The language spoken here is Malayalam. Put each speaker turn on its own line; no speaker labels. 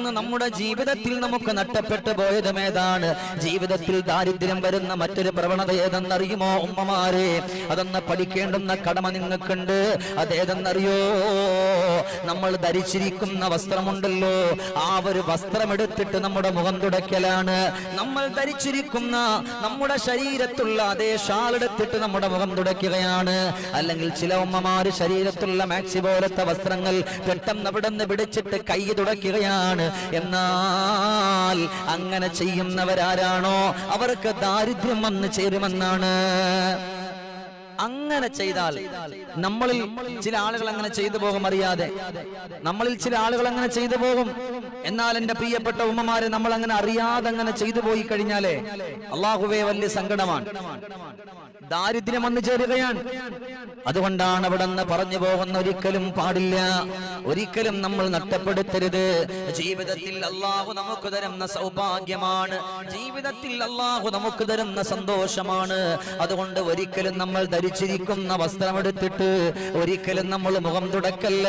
ഇന്ന് നമ്മുടെ ജീവിതത്തിൽ നമുക്ക് നഷ്ടപ്പെട്ടു പോയതും ഏതാണ്? ജീവിതത്തിൽ ദാരിദ്ര്യം വരുന്ന മറ്റൊരു പ്രവണത ഏതെന്നറിയുമോ ഉമ്മമാരെ? അതൊന്ന് പഠിക്കേണ്ടുന്ന കടമ നിങ്ങൾക്കുണ്ട്. അതേതെന്നറിയോ? നമ്മൾ ധരിച്ചിരിക്കുന്ന വസ്ത്രമുണ്ടല്ലോ, ആ ഒരു വസ്ത്രം എടുത്തിട്ട് നമ്മുടെ മുഖം തുടയ്ക്കലാണ്. നമ്മൾ ധരിച്ചിരിക്കുന്ന നമ്മുടെ ശരീരത്തുള്ള അതേ ഷാൾ എടുത്തിട്ട് നമ്മുടെ മുഖം തുടയ്ക്കുകയാണ്. അല്ലെങ്കിൽ ചില ഉമ്മമാര് ശരീരത്തുള്ള മാക്സി പോലത്തെ വസ്ത്രങ്ങൾ പെട്ടെന്ന് അവിടെ നിന്ന് പിടിച്ചിട്ട് കൈ തുടയ്ക്കുകയാണ്. എന്നാൽ അങ്ങനെ ചെയ്യുന്നവരാരാണോ അവർക്ക് ദാരിദ്ര്യം വന്ന് ചേരുമെന്നാണ്. അങ്ങനെ ചെയ്താൽ നമ്മളിൽ ചില ആളുകൾ അങ്ങനെ ചെയ്തു പോകും, അറിയാതെ നമ്മളിൽ ചില ആളുകൾ അങ്ങനെ ചെയ്തു പോകും. എന്നാൽ എന്റെ പ്രിയപ്പെട്ട ഉമ്മമാരെ, നമ്മൾ അങ്ങനെ അറിയാതെ അങ്ങനെ ചെയ്തു പോയി കഴിഞ്ഞാലേ അള്ളാഹുവേ വലിയ സങ്കടമാണ്, ദാരിദ്ര്യം വന്നു ചേരുകയാണ്. അതുകൊണ്ടാണ് അവിടെ നിന്ന് പറഞ്ഞു പോകുന്ന ഒരിക്കലും പാടില്ല, ഒരിക്കലും നമ്മൾ നഷ്ടപ്പെടുത്തരുത്. ജീവിതത്തിൽ അള്ളാഹു നമുക്ക് തരുന്ന സൗഭാഗ്യമാണ്, ജീവിതത്തിൽ അള്ളാഹു നമുക്ക് തരുന്ന സന്തോഷമാണ്. അതുകൊണ്ട് ഒരിക്കലും നമ്മൾ ധരിച്ചിരിക്കുന്ന വസ്ത്രമെടുത്തിട്ട് ഒരിക്കലും നമ്മൾ മുഖം തുടക്കല്ല.